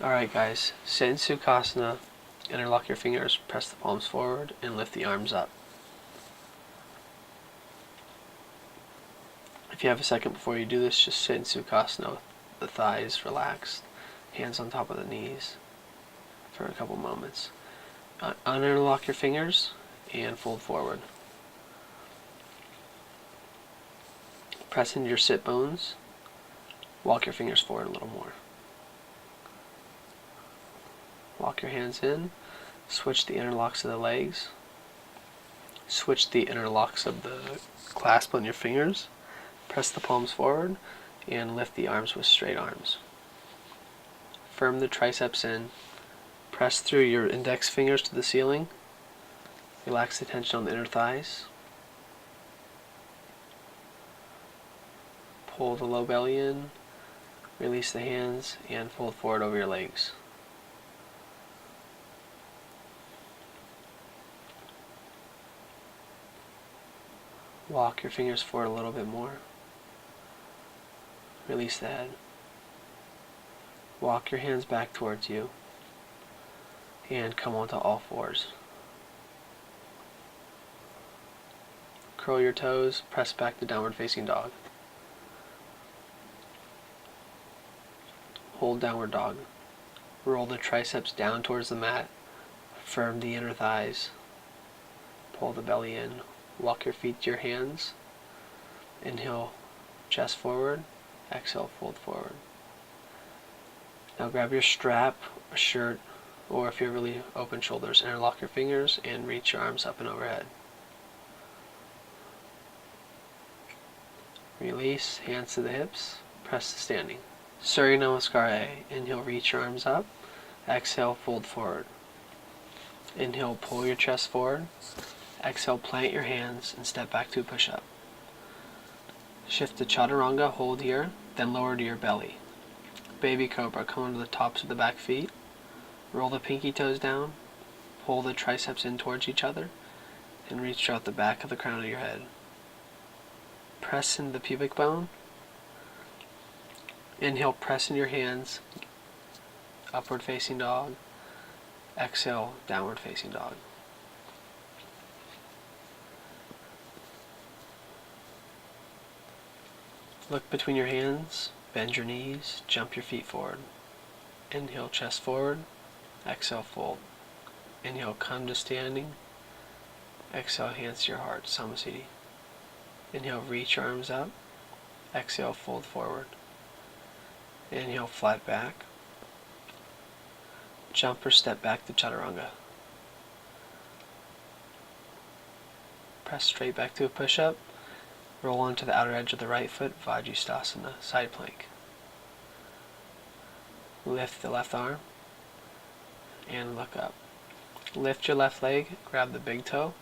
Alright guys, sit in Sukhasana, interlock your fingers, press the palms forward, and lift the arms up. If you have a second before you do this, just sit in Sukhasana with the thighs relaxed, hands on top of the knees for a couple moments. Uninterlock your fingers and fold forward. Press into your sit bones, walk your fingers forward a little more. Walk your hands in, switch the interlocks of the legs, switch the interlocks of the clasp on your fingers, press the palms forward, and lift the arms with straight arms. Firm the triceps in, press through your index fingers to the ceiling, relax the tension on the inner thighs, pull the low belly in, release the hands, and fold forward over your legs. Walk your fingers forward a little bit more. Release the head. Walk your hands back towards you and come onto all fours. Curl your toes, press back to downward facing dog. Hold downward dog. Roll the triceps down towards the mat. Firm the inner thighs. Pull the belly in. Walk your feet to your hands. Inhale, chest forward. Exhale, fold forward. Now grab your strap, a shirt, or if you have really open shoulders, interlock your fingers and reach your arms up and overhead. Release, hands to the hips, press to standing. Surya Namaskar. Inhale, reach your arms up. Exhale, fold forward. Inhale, pull your chest forward. Exhale, plant your hands and step back to a push-up. Shift to Chaturanga, hold here, then lower to your belly. Baby Cobra, come onto the tops of the back feet. Roll the pinky toes down, pull the triceps in towards each other, and reach out the back of the crown of your head. Press into the pubic bone. Inhale, press in your hands, upward facing dog. Exhale, downward facing dog. Look between your hands, bend your knees, jump your feet forward. Inhale, chest forward. Exhale, fold. Inhale, come to standing. Exhale, hands to your heart, Samasthiti. Inhale, reach your arms up. Exhale, fold forward. Inhale, flat back. Jump or step back to Chaturanga. Press straight back to a push-up. Roll onto the outer edge of the right foot, Vajrasthana, side plank. Lift the left arm and look up. Lift your left leg, grab the big toe.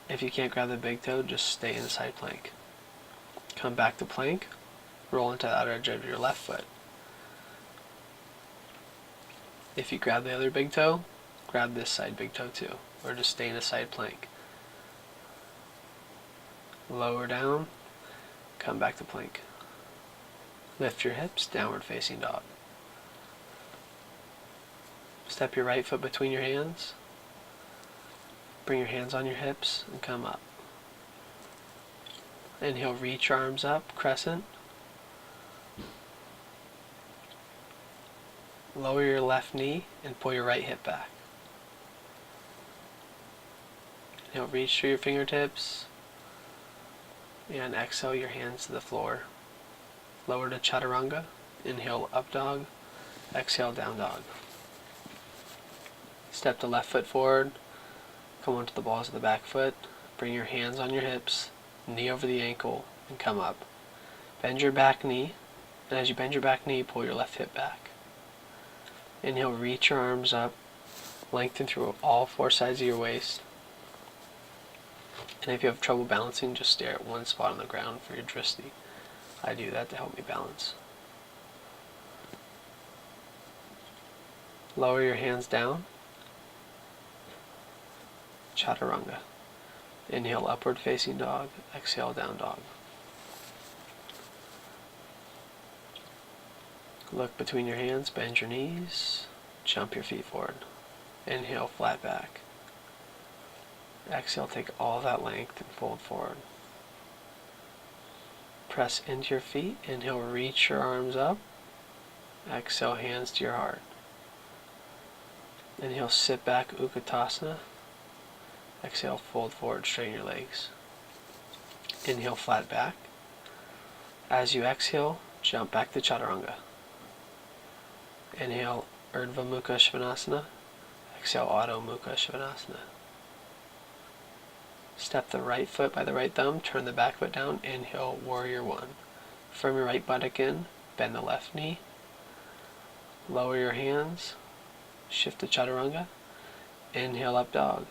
If you can't grab the big toe, just stay in the side plank. Come back to plank, roll into the outer edge of your left foot. If you grab the other big toe, grab this side big toe too, or just stay in a side plank. Lower down, come back to plank. Lift your hips, downward facing dog. Step your right foot between your hands. Bring your hands on your hips and come up. Inhale, reach your arms up, crescent. Lower your left knee and pull your right hip back. Inhale, reach through your fingertips. And exhale your hands to the floor. Lower to Chaturanga. Inhale, up dog. Exhale, down dog. Step the left foot forward. Come onto the balls of the back foot. Bring your hands on your hips, knee over the ankle, and come up. Bend your back knee, and as you bend your back knee, pull your left hip back. Inhale, reach your arms up, lengthen through all four sides of your waist. And if you have trouble balancing, just stare at one spot on the ground for your drishti. I do that to help me balance. Lower your hands down. Chaturanga. Inhale, upward facing dog. Exhale, down dog. Look between your hands, bend your knees, jump your feet forward. Inhale, flat back. Exhale, take all that length and fold forward. Press into your feet. Inhale, reach your arms up. Exhale, hands to your heart. Inhale, sit back, Utkatasana. Exhale, fold forward, straighten your legs. Inhale, flat back. As you exhale, jump back to Chaturanga. Inhale, Urdhva Mukha Svanasana. Exhale, Adho Mukha Svanasana. Step the right foot by the right thumb, turn the back foot down. Inhale, Warrior One. Firm your right buttock in, bend the left knee. Lower your hands, shift to Chaturanga. Inhale, Up Dog.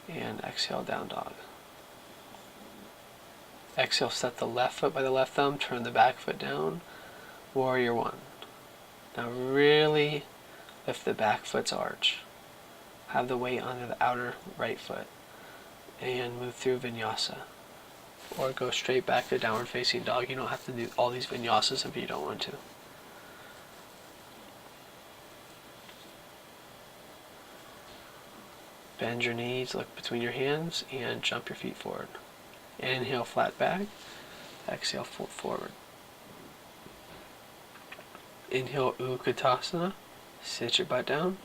And exhale, Down Dog. Exhale, step the left foot by the left thumb, turn the back foot down. Warrior One. Now really lift the back foot's arch. Have the weight on the outer right foot. And move through Vinyasa. Or go straight back to Downward Facing Dog. You don't have to do all these Vinyasas if you don't want to. Bend your knees, look between your hands, and jump your feet forward. Inhale, flat back. Exhale, fold forward. Inhale, Utkatasana. Sit your butt down.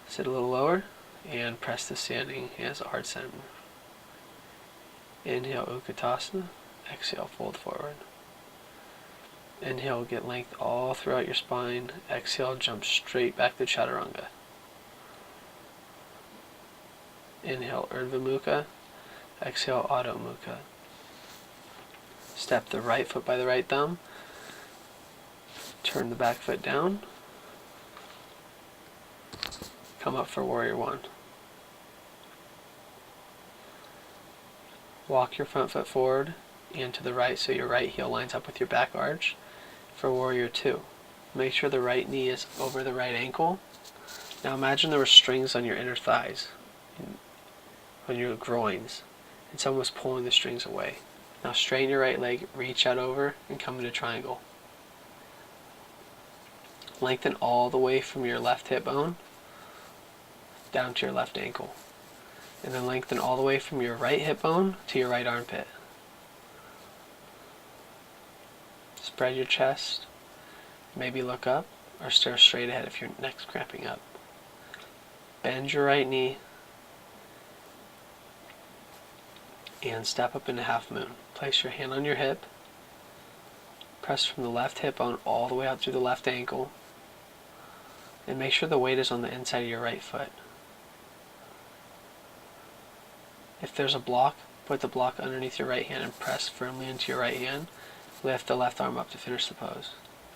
Sit a little lower. And press to standing as a heart center. Inhale, Utkatasana. Exhale, fold forward. Inhale, get length all throughout your spine. Exhale, jump straight back to Chaturanga. Inhale, Urdhva Mukha. Exhale, Adho Mukha. Step the right foot by the right thumb. Turn the back foot down. Come up for Warrior One. Walk your front foot forward and to the right so your right heel lines up with your back arch for Warrior Two. Make sure the right knee is over the right ankle. Now imagine there were strings on your inner thighs, on your groins, and someone was pulling the strings away. Now straighten your right leg, reach out over, and come into triangle. Lengthen all the way from your left hip bone down to your left ankle. And then lengthen all the way from your right hip bone to your right armpit. Spread your chest. Maybe look up or stare straight ahead if your neck's cramping up. Bend your right knee and step up into half moon. Place your hand on your hip. Press from the left hip bone all the way out through the left ankle. And make sure the weight is on the inside of your right foot. If there's a block, put the block underneath your right hand and press firmly into your right hand. Lift the left arm up to finish the pose.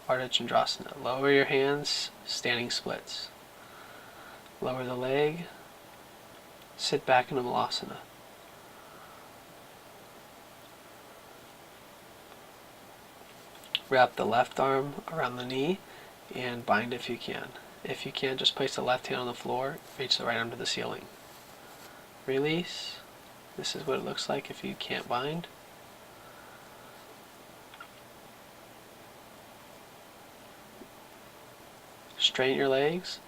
Ardha Chandrasana. Lower your hands, standing splits. Lower the leg. Sit back into Malasana. Wrap the left arm around the knee and bind if you can. If you can't, just place the left hand on the floor, reach the right arm to the ceiling. Release. This is what it looks like if you can't bind. Straighten your legs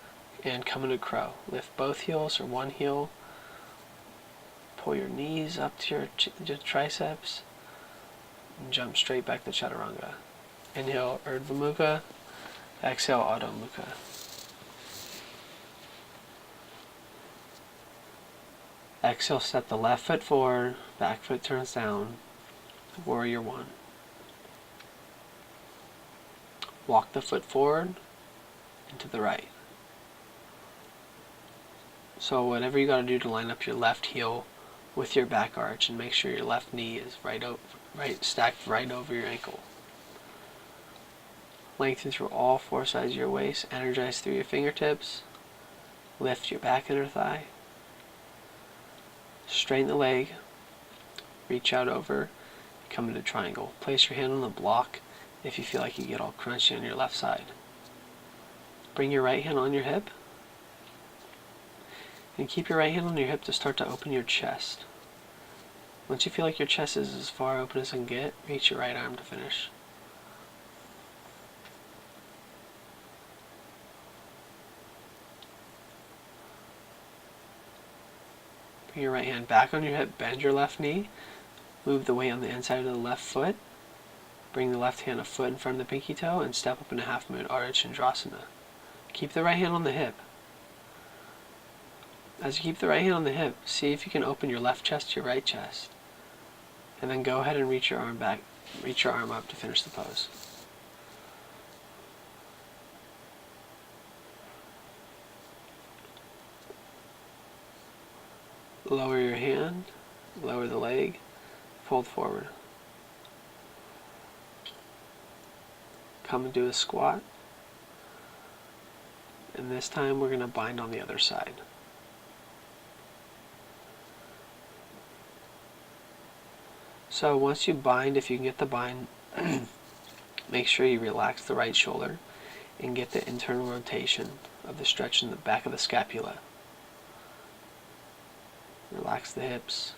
and come into crow. Lift both heels or one heel. Pull your knees up to your triceps and jump straight back to Chaturanga. Inhale, Urdhva Mukha. Exhale, Adho Mukha. Exhale, step the left foot forward, back foot turns down. Warrior One. Walk the foot forward and to the right. So whatever you got to do to line up your left heel with your back arch and make sure your left knee is stacked right over your ankle. Lengthen through all four sides of your waist. Energize through your fingertips. Lift your back inner thigh. Straighten the leg. Reach out over. Come into triangle. Place your hand on the block if you feel like you get all crunchy on your left side. Bring your right hand on your hip. And keep your right hand on your hip to start to open your chest. Once you feel like your chest is as far open as it can get, reach your right arm to finish. Bring your right hand back on your hip, bend your left knee, move the weight on the inside of the left foot, bring the left hand a foot in front of the pinky toe, and step up in a half moon Ardha Chandrasana. Keep the right hand on the hip. As you keep the right hand on the hip, see if you can open your left chest to your right chest. And then go ahead and reach your arm back, reach your arm up to finish the pose. Lower your hand, lower the leg, fold forward. Come and do a squat. And this time we're going to bind on the other side. So once you bind, if you can get the bind, make sure you relax the right shoulder and get the internal rotation of the stretch in the back of the scapula. Relax the hips.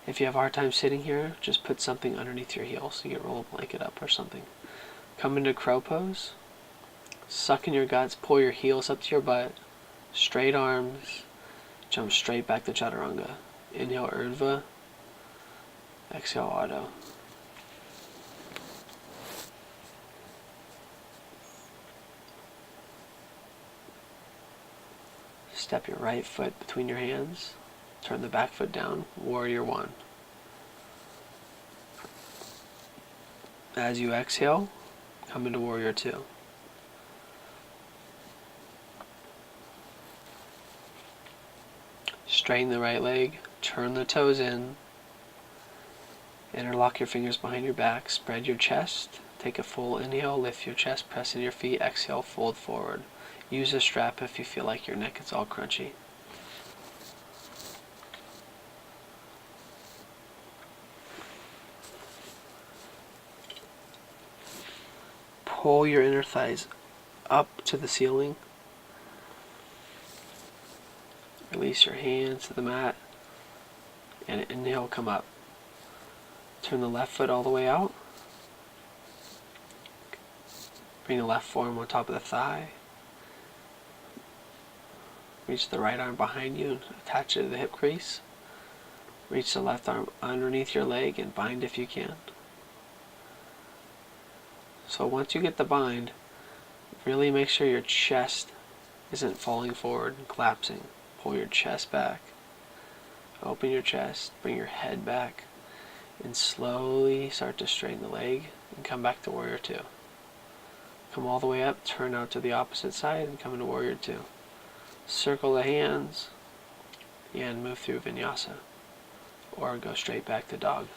If you have a hard time sitting here, just put something underneath your heel so you can roll a blanket up or something. Come into crow pose. Suck in your guts, pull your heels up to your butt, straight arms, jump straight back to chaturanga. Inhale urdhva, exhale adho. Step your right foot between your hands, turn the back foot down, warrior one. As you exhale, come into warrior two. Straighten the right leg, turn the toes in, interlock your fingers behind your back, spread your chest, take a full inhale, lift your chest, press in your feet, exhale, fold forward. Use a strap if you feel like your neck is all crunchy. Pull your inner thighs up to the ceiling. Release your hands to the mat, and inhale, come up. Turn the left foot all the way out. Bring the left forearm on top of the thigh. Reach the right arm behind you and attach it to the hip crease. Reach the left arm underneath your leg and bind if you can. So once you get the bind, really make sure your chest isn't falling forward and collapsing. Pull your chest back, open your chest, bring your head back, and slowly start to straighten the leg and come back to warrior two. Come all the way up, turn out to the opposite side, and come into warrior two. Circle the hands and move through Vinyasa, or go straight back to dog.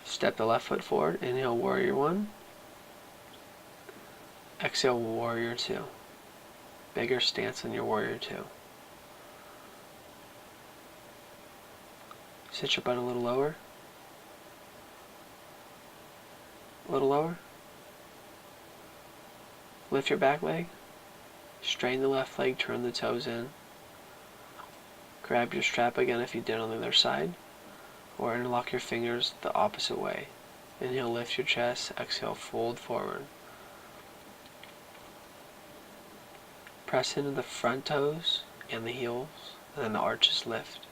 Step the left foot forward, inhale warrior one, exhale warrior two. Bigger stance in your warrior two. Sit your butt a little lower. A little lower. Lift your back leg. Straighten the left leg, turn the toes in. Grab your strap again if you did on the other side. Or interlock your fingers the opposite way. Inhale, lift your chest. Exhale, fold forward. Press into the front toes and the heels, and then the arches lift.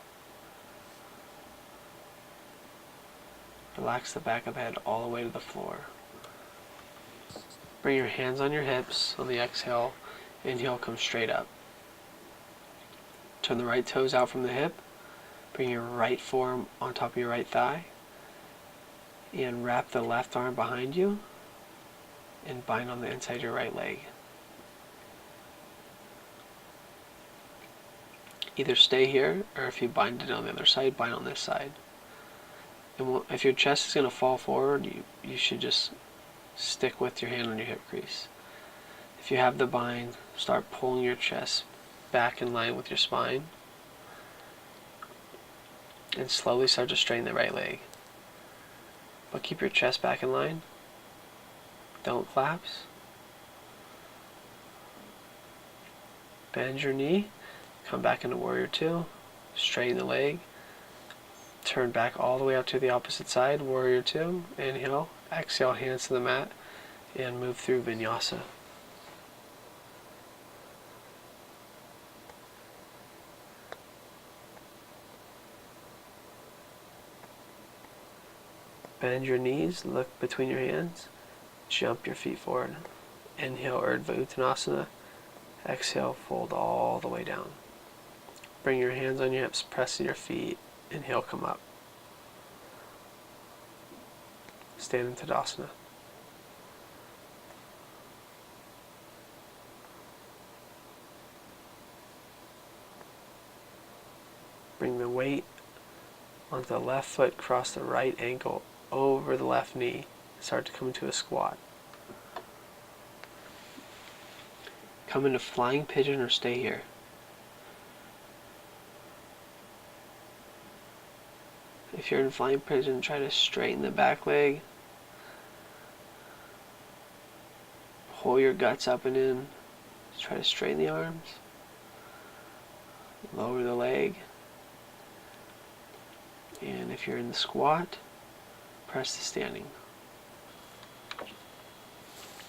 Relax the back of the head all the way to the floor. Bring your hands on your hips on the exhale. Inhale, come straight up. Turn the right toes out from the hip. Bring your right forearm on top of your right thigh. And wrap the left arm behind you. And bind on the inside of your right leg. Either stay here, or if you bind it on the other side, bind on this side. And if your chest is going to fall forward, you should just stick with your hand on your hip crease. If you have the bind, start pulling your chest back in line with your spine. And slowly start to straighten the right leg. But keep your chest back in line. Don't collapse. Bend your knee. Come back into warrior two. Straighten the leg. Turn back all the way out to the opposite side. Warrior two. Inhale. Exhale, hands to the mat, and move through Vinyasa. Bend your knees, look between your hands, jump your feet forward. Inhale, Urdhva Uttanasana. Exhale, fold all the way down. Bring your hands on your hips, press your feet. Inhale, come up. Stand in Tadasana. Bring the weight onto the left foot, cross the right ankle over the left knee. Start to come into a squat. Come into flying pigeon or stay here. If you're in flying pigeon, try to straighten the back leg. Pull your guts up and in. Try to straighten the arms. Lower the leg. And if you're in the squat, press to standing.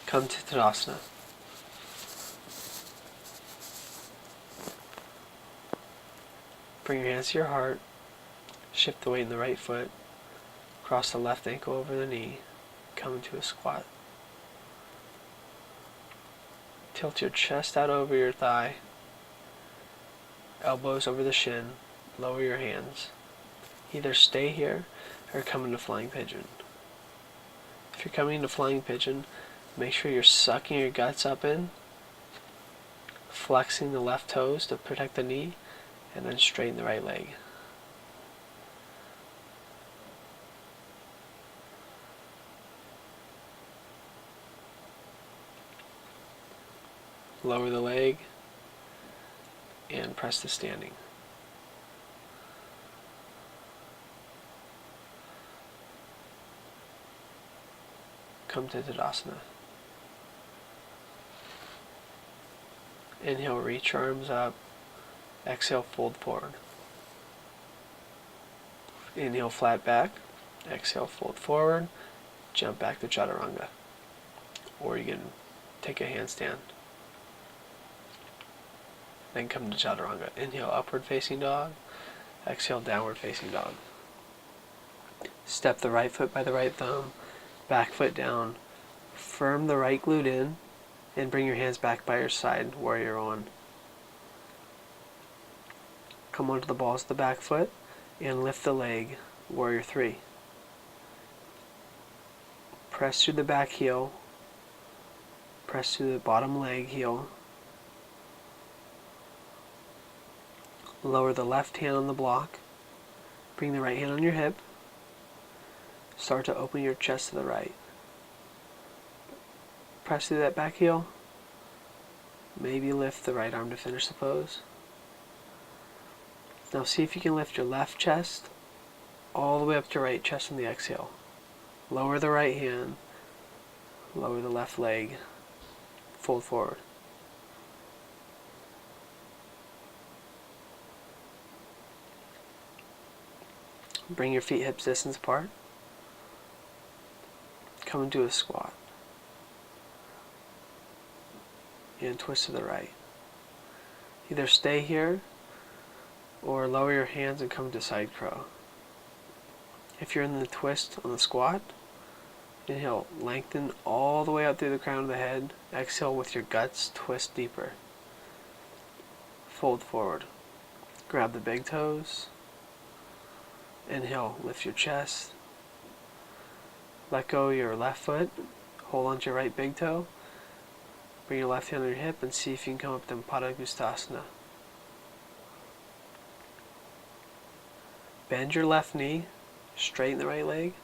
Come to Tadasana. Bring your hands to your heart. Shift the weight in the right foot. Cross the left ankle over the knee. Come into a squat. Tilt your chest out over your thigh. Elbows over the shin. Lower your hands. Either stay here or come into flying pigeon. If you're coming into flying pigeon, make sure you're sucking your guts up in, flexing the left toes to protect the knee, and then straighten the right leg. Lower the leg and press to standing. Come to Tadasana. Inhale, reach your arms up. Exhale, fold forward. Inhale, flat back. Exhale, fold forward. Jump back to Chaturanga. Or you can take a handstand. Then come to Chaturanga. Inhale, upward facing dog. Exhale, downward facing dog. Step the right foot by the right thumb. Back foot down. Firm the right glute in. And bring your hands back by your side, warrior one. Come onto the balls of the back foot and lift the leg, warrior three. Press through the back heel. Press through the bottom leg heel. Lower the left hand on the block. Bring the right hand on your hip. Start to open your chest to the right. Press through that back heel. Maybe lift the right arm to finish the pose. Now see if you can lift your left chest all the way up to your right chest on the exhale. Lower the right hand. Lower the left leg. Fold forward. Bring your feet hips distance apart. Come into a squat. And twist to the right. Either stay here or lower your hands and come to side crow. If you're in the twist on the squat, inhale, lengthen all the way out through the crown of the head. Exhale with your guts, twist deeper. Fold forward. Grab the big toes. Inhale, lift your chest. Let go of your left foot. Hold on to your right big toe. Bring your left hand on your hip and see if you can come up to Padangusthasana. Bend your left knee, straighten the right leg.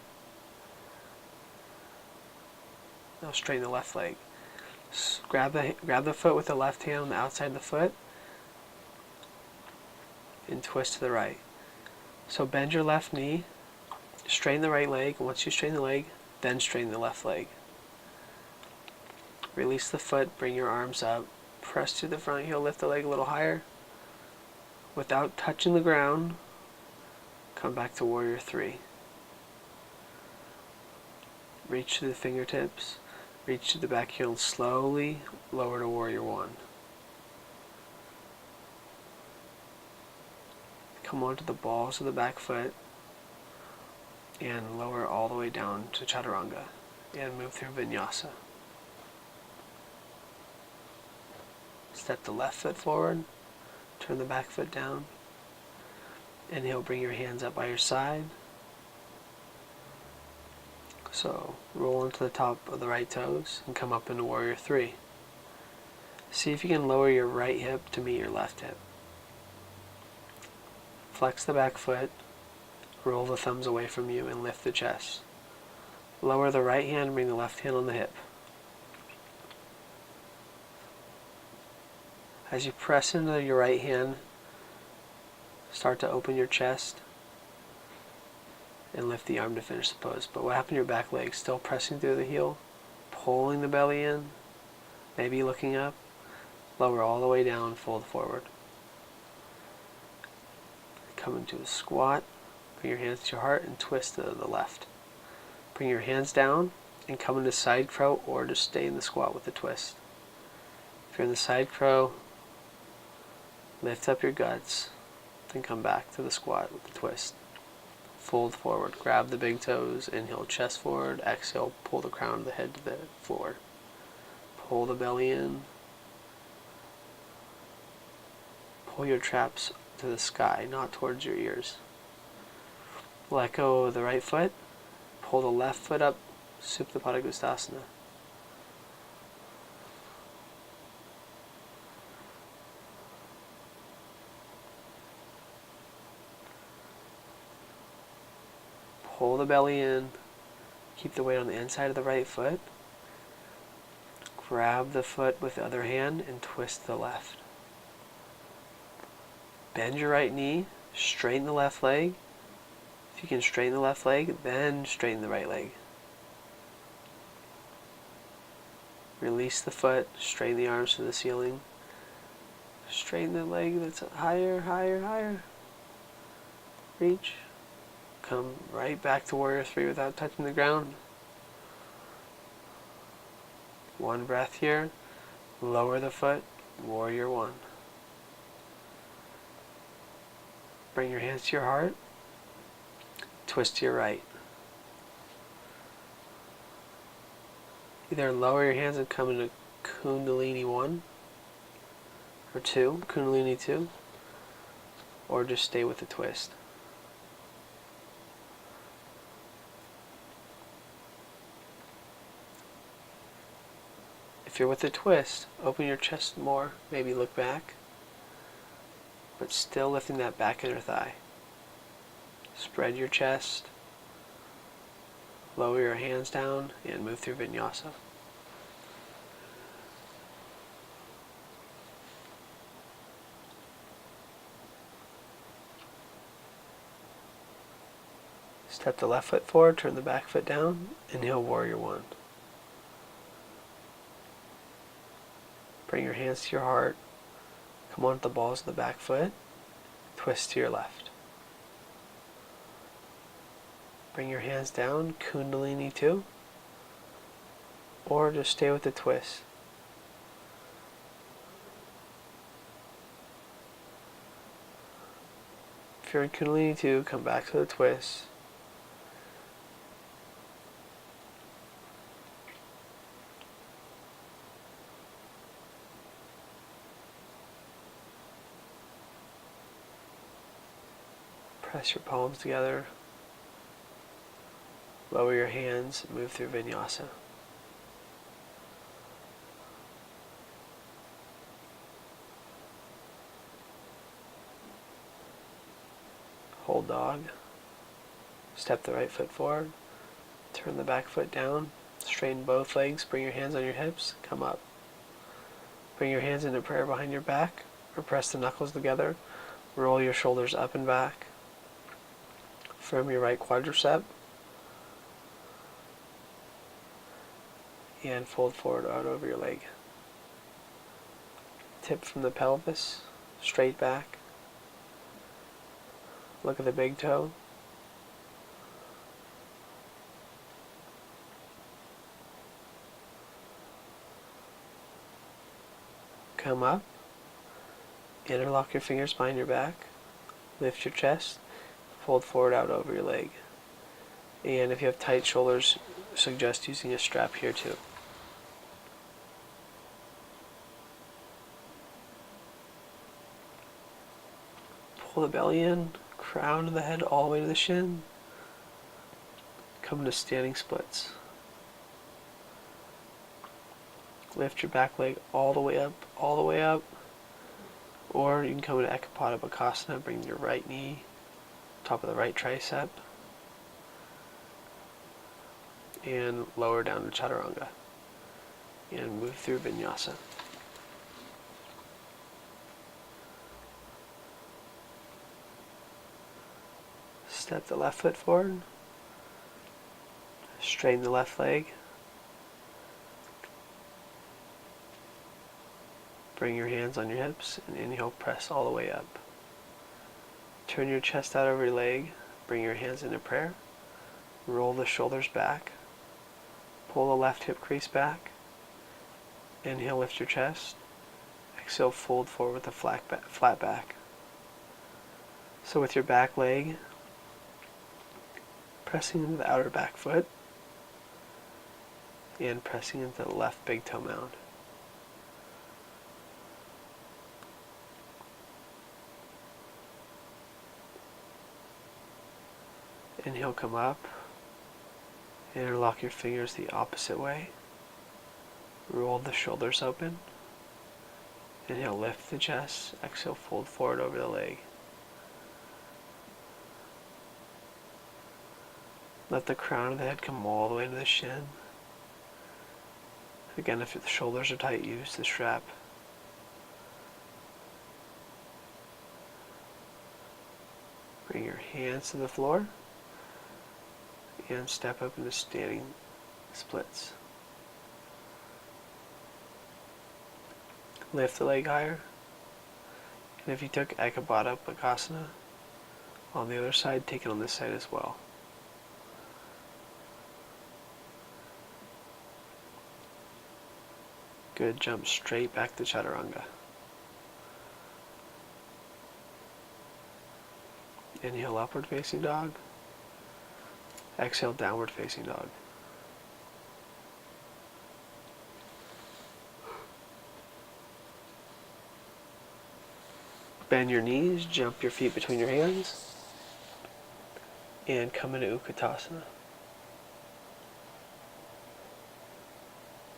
Now straighten the left leg. Grab the foot with the left hand on the outside of the foot and twist to the right. So bend your left knee, straighten the right leg. Once you straighten the leg, then straighten the left leg. Release the foot, bring your arms up, press to the front heel, lift the leg a little higher. Without touching the ground, come back to warrior three. Reach to the fingertips, reach to the back heel, and slowly lower to warrior one. Come onto the balls of the back foot and lower all the way down to chaturanga and move through vinyasa. Step the left foot forward, turn the back foot down. Inhale, bring your hands up by your side. So roll into the top of the right toes and come up into warrior three. See if you can lower your right hip to meet your left hip. Flex the back foot, roll the thumbs away from you and lift the chest. Lower the right hand, bring the left hand on the hip. As you press into your right hand, start to open your chest and lift the arm to finish the pose. But what happened to your back leg? Still pressing through the heel, pulling the belly in, maybe looking up, lower all the way down, fold forward. Come into a squat, bring your hands to your heart and twist to the left. Bring your hands down and come into side crow or just stay in the squat with the twist. If you're in the side crow, lift up your guts, then come back to the squat with the twist. Fold forward, grab the big toes, inhale chest forward, exhale pull the crown of the head to the floor. Pull the belly in. Pull your traps to the sky, not towards your ears. Let go of the right foot, pull the left foot up, Supta Padangusthasana. Pull the belly in, keep the weight on the inside of the right foot. Grab the foot with the other hand and twist the left. Bend your right knee, straighten the left leg. If you can straighten the left leg, then straighten the right leg. Release the foot, straighten the arms to the ceiling. Straighten the leg that's higher, higher, higher. Reach. Come right back to warrior three without touching the ground. One breath here. Lower the foot, warrior one. Bring your hands to your heart. Twist to your right. Either lower your hands and come into Kundalini 1 or 2, Kundalini 2, or just stay with the twist. If you're with the twist, open your chest more, maybe look back, but still lifting that back inner thigh. Spread your chest, lower your hands down, and move through Vinyasa. Step the left foot forward, turn the back foot down, inhale warrior one. Bring your hands to your heart, come onto the balls of the back foot, twist to your left. Bring your hands down, Kundalini 2, or just stay with the twist. If you're in Kundalini 2, come back to the twist. Press your palms together. Lower your hands, move through Vinyasa. Hold dog. Step the right foot forward. Turn the back foot down. Straighten both legs. Bring your hands on your hips. Come up. Bring your hands into prayer behind your back, or press the knuckles together. Roll your shoulders up and back. Firm your right quadricep. And fold forward out over your leg. Tip from the pelvis, straight back. Look at the big toe. come up, interlock your fingers behind your back, lift your chest, fold forward out over your leg. And if you have tight shoulders, suggest using a strap here too. Pull the belly in, crown of the head all the way to the shin. Come to standing splits. Lift your back leg all the way up, all the way up. Or you can come into Ekapada Bakasana, bring your right knee, top of the right tricep, and lower down to Chaturanga. And move through Vinyasa. Step the left foot forward. Straighten the left leg. Bring your hands on your hips and inhale, press all the way up. Turn your chest out over your leg. Bring your hands into prayer. Roll the shoulders back. Pull the left hip crease back. Inhale, lift your chest. Exhale, fold forward with a flat back. So with your back leg, pressing into the outer back foot and pressing into the left big toe mound. Inhale, come up. Interlock your fingers the opposite way. Roll the shoulders open. Inhale, lift the chest. Exhale, fold forward over the leg. Let the crown of the head come all the way to the shin. Again, if the shoulders are tight, use the strap. Bring your hands to the floor and step up into standing splits. Lift the leg higher. And if you took Ekapada Bakasana on the other side, take it on this side as well. Good, jump straight back to Chaturanga. Inhale, upward facing dog. Exhale, downward facing dog. Bend your knees, jump your feet between your hands, and come into Utkatasana.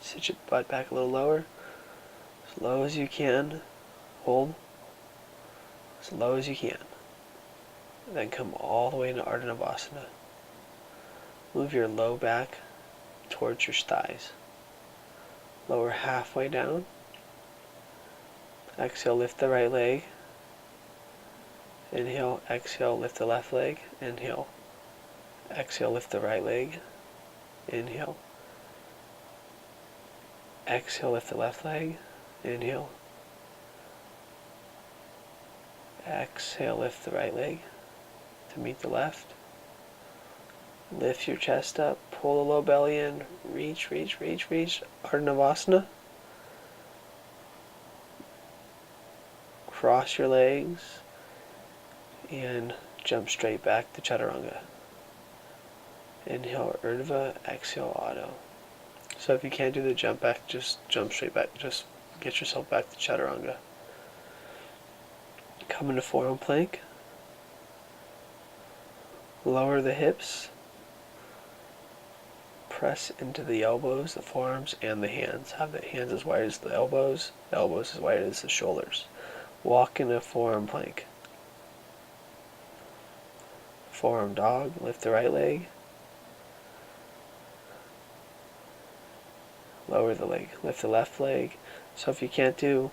Sit your butt back a little lower, as low as you can. Hold as low as you can. And then come all the way into Ardha Navasana. Move your low back towards your thighs. Lower halfway down. Exhale, lift the right leg. Inhale, exhale, lift the left leg. Inhale, exhale, lift the right leg. Inhale. Exhale, lift the left leg. Inhale. Exhale, lift the right leg to meet the left. Lift your chest up, pull the low belly in, reach, reach, reach, reach. Ardha Navasana. Cross your legs and jump straight back to Chaturanga. Inhale, Urdhva, exhale, Adho. So if you can't do the jump back, just jump straight back. Just get yourself back to Chaturanga. Come into Forearm plank. Lower the hips. Press into the elbows, the forearms, and the hands. Have the hands as wide as the elbows as wide as the shoulders. Walk in a forearm plank. Forearm dog, lift the right leg. Lower the leg, lift the left leg. So if you can't do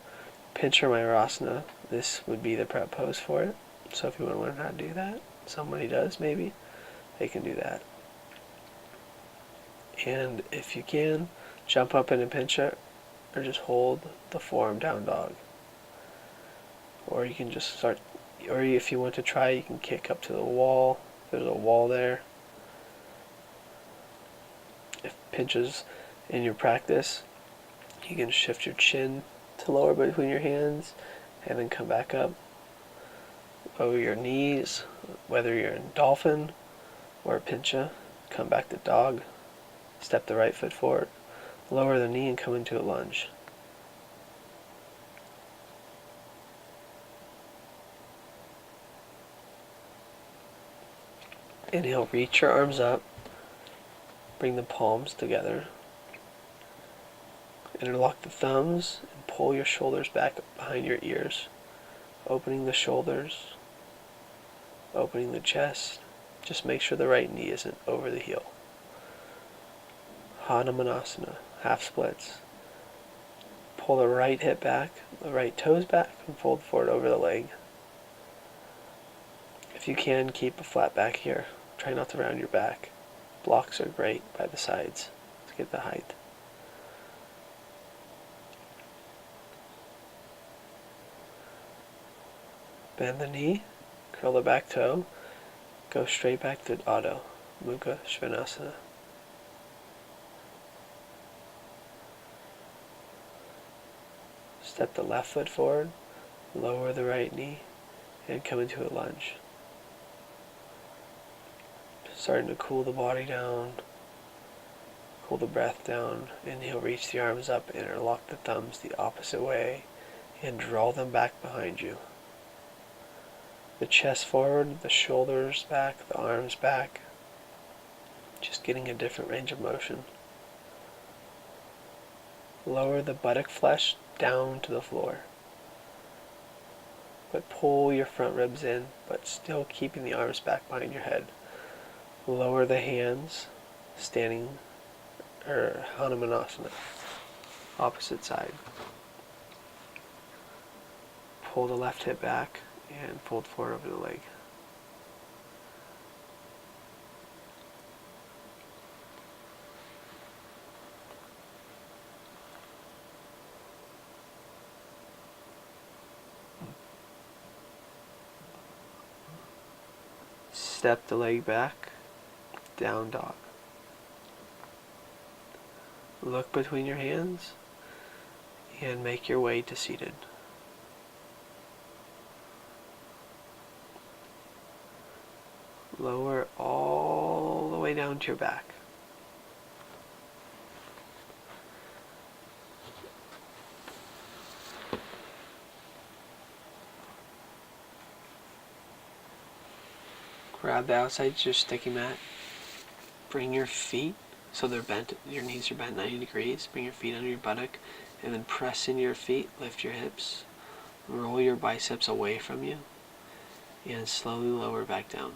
Pincha Mayurasana, this would be the prep pose for it. So if you want to learn how to do that, somebody does maybe, they can do that. And if you can, jump up in a pincha or just hold the forearm down dog. Or you can just start, or if you want to try, you can kick up to the wall. There's a wall there. If pinches in your practice, you can shift your chin to lower between your hands, and then come back up. Lower your knees, whether you're in dolphin or pincha. Come back to dog. Step the right foot forward. Lower the knee and come into a lunge. Inhale, reach your arms up. Bring the palms together. Interlock the thumbs and pull your shoulders back behind your ears. Opening the shoulders. Opening the chest. Just make sure the right knee isn't over the heel. Hanumanasana, half splits. Pull the right hip back, the right toes back, and fold forward over the leg. If you can, keep a flat back here. Try not to round your back. Blocks are great by the sides to get the height. Bend the knee, curl the back toe, go straight back to Adho, Mukha Svanasana. Step the left foot forward, lower the right knee, and come into a lunge. Starting to cool the body down, cool the breath down. Inhale, reach the arms up, interlock the thumbs the opposite way, and draw them back behind you. The chest forward, the shoulders back, the arms back. Just getting a different range of motion. Lower the buttock flesh down to the floor. But pull your front ribs in, but still keeping the arms back behind your head. Lower the hands, standing, or Hanumanasana, opposite side. Pull the left hip back and fold forward over the leg. Step the leg back, down dog. Look between your hands and make your way to seated. Lower all the way down to your back. Grab the outside of your sticky mat. Bring your feet so they're bent, your knees are bent 90 degrees. Bring your feet under your buttock and then press into your feet, lift your hips, roll your biceps away from you, and slowly lower back down.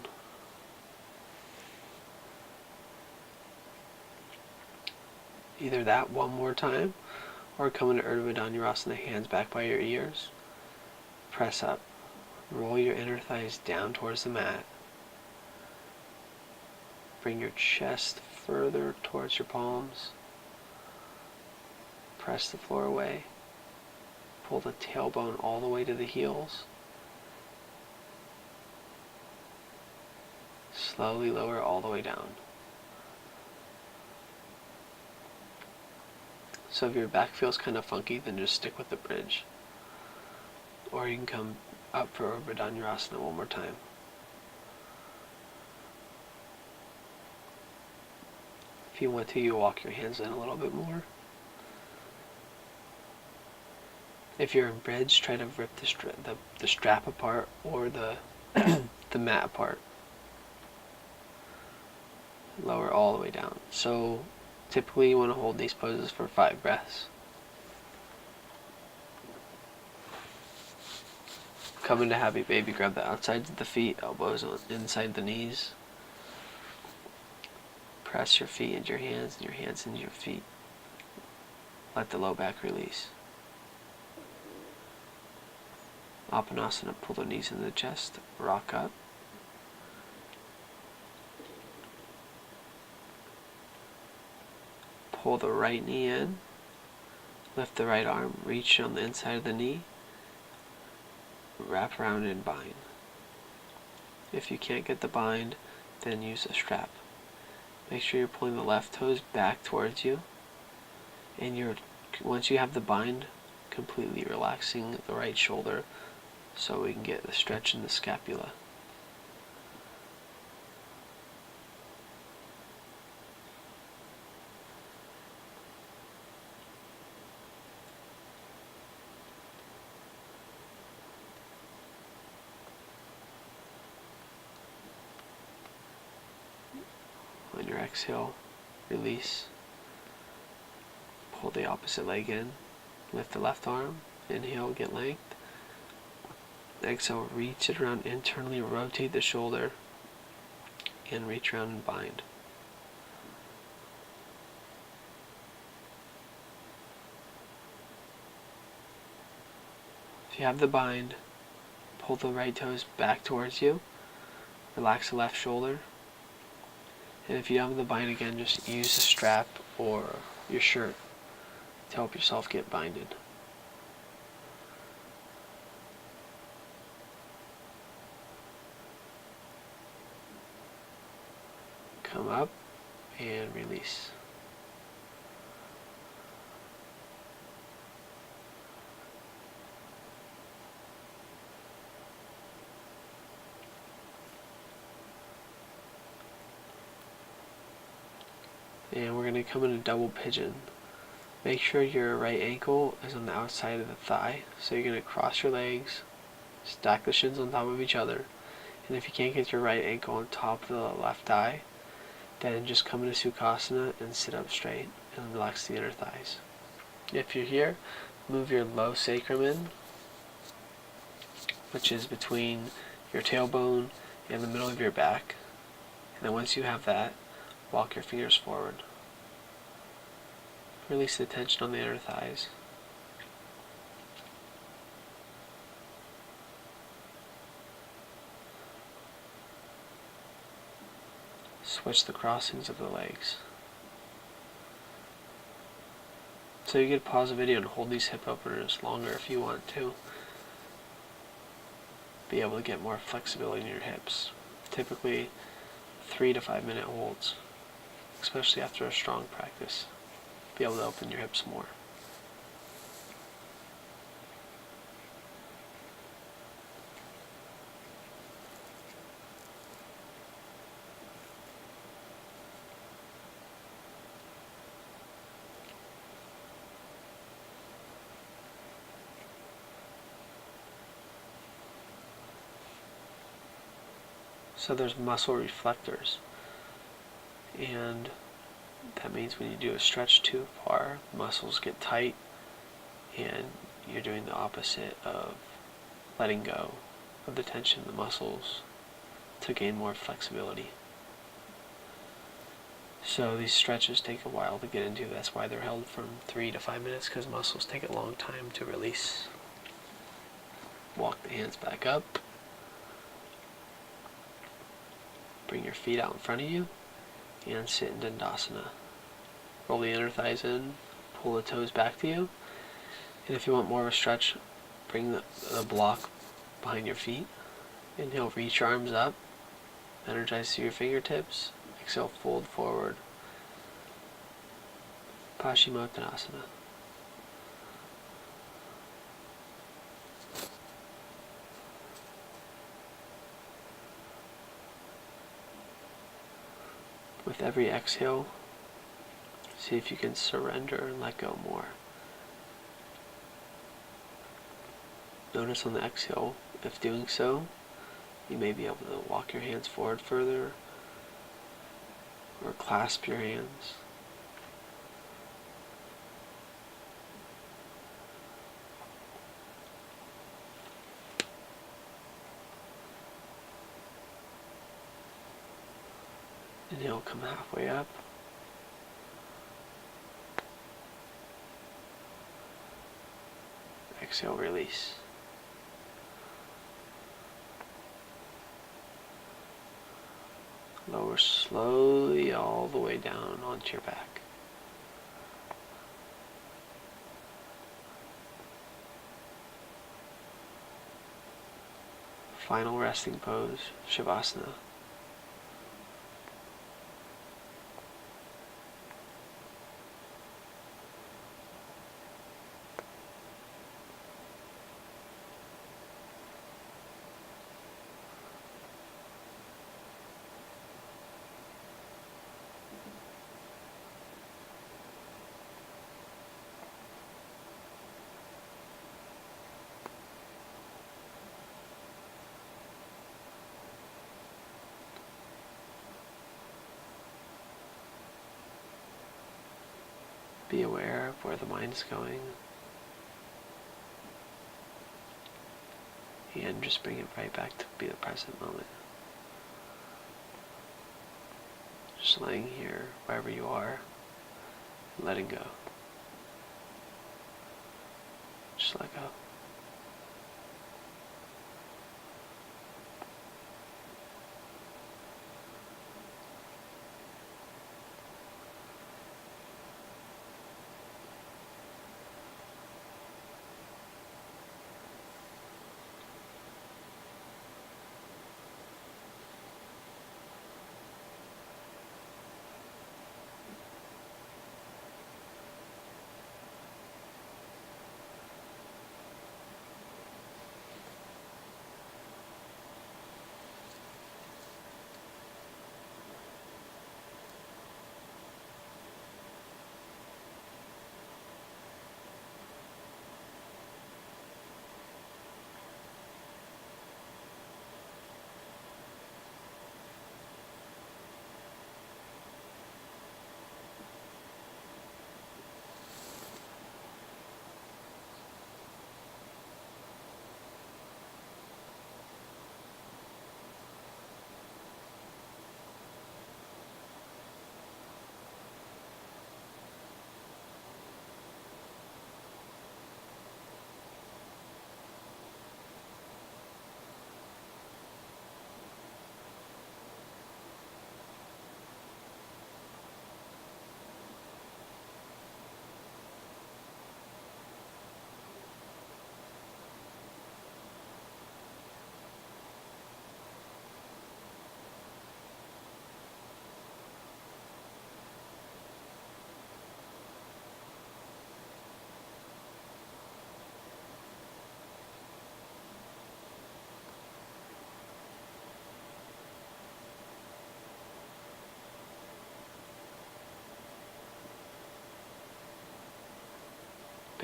Either that one more time, or come into Urdhva Dhanurasana, hands back by your ears. Press up. Roll your inner thighs down towards the mat. Bring your chest further towards your palms. Press the floor away. Pull the tailbone all the way to the heels. Slowly lower all the way down. So if your back feels kind of funky, then just stick with the bridge. Or you can come up for Urdhva Dhanurasana one more time. If you want to, you walk your hands in a little bit more. If you're in bridge, try to rip the strap apart or the the mat apart. Lower all the way down. So typically you want to hold these poses for 5 breaths. Come into happy baby, grab the outsides of the feet, elbows on inside the knees. Press your feet into your hands and your hands into your feet. Let the low back release. Apanasana, pull the knees into the chest, rock up. Pull the right knee in, lift the right arm, reach on the inside of the knee, wrap around and bind. If you can't get the bind, then use a strap. Make sure you're pulling the left toes back towards you, and once you have the bind, completely relaxing the right shoulder so we can get the stretch in the scapula. On your exhale, release. Pull the opposite leg in. Lift the left arm. Inhale, get length. Exhale, reach it around internally, rotate the shoulder, and reach around and bind. If you have the bind, pull the right toes back towards you. Relax the left shoulder. And if you have the bind again, just use a strap or your shirt to help yourself get binded. Come up and release. And we're going to come in a double pigeon. Make sure your right ankle is on the outside of the thigh. So you're going to cross your legs, stack the shins on top of each other. And if you can't get your right ankle on top of the left thigh, then just come into Sukhasana and sit up straight and relax the inner thighs. If you're here, move your low sacrum in, which is between your tailbone and the middle of your back. And then once you have that, walk your fingers forward. Release the tension on the inner thighs. Switch the crossings of the legs. So you could pause the video and hold these hip openers longer if you want to. Be able to get more flexibility in your hips. Typically 3 to 5 minute holds, especially after a strong practice. Be able to open your hips more. So there's muscle reflectors, and that means when you do a stretch too far, muscles get tight, and you're doing the opposite of letting go of the tension in the muscles to gain more flexibility. So these stretches take a while to get into. That's why they're held from 3 to 5 minutes, because muscles take a long time to release. Walk the hands back up. Bring your feet out in front of you and sit in Dandasana. Roll the inner thighs in, pull the toes back to you. And if you want more of a stretch, bring the block behind your feet. Inhale, reach your arms up. Energize through your fingertips. Exhale, fold forward. Paschimottanasana. With every exhale, see if you can surrender and let go more. Notice on the exhale, if doing so, you may be able to walk your hands forward further or clasp your hands. Inhale, come halfway up. Exhale, release. Lower slowly all the way down onto your back. Final resting pose, Savasana. Be aware of where the mind is going. And just bring it right back to be the present moment. Just laying here, wherever you are, and letting go. Just let go.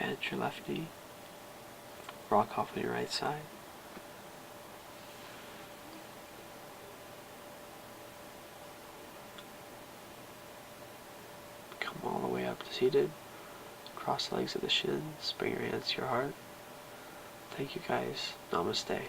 Bend your left knee. Rock off on your right side. Come all the way up to seated. Cross the legs at the shins. Bring your hands to your heart. Thank you guys. Namaste.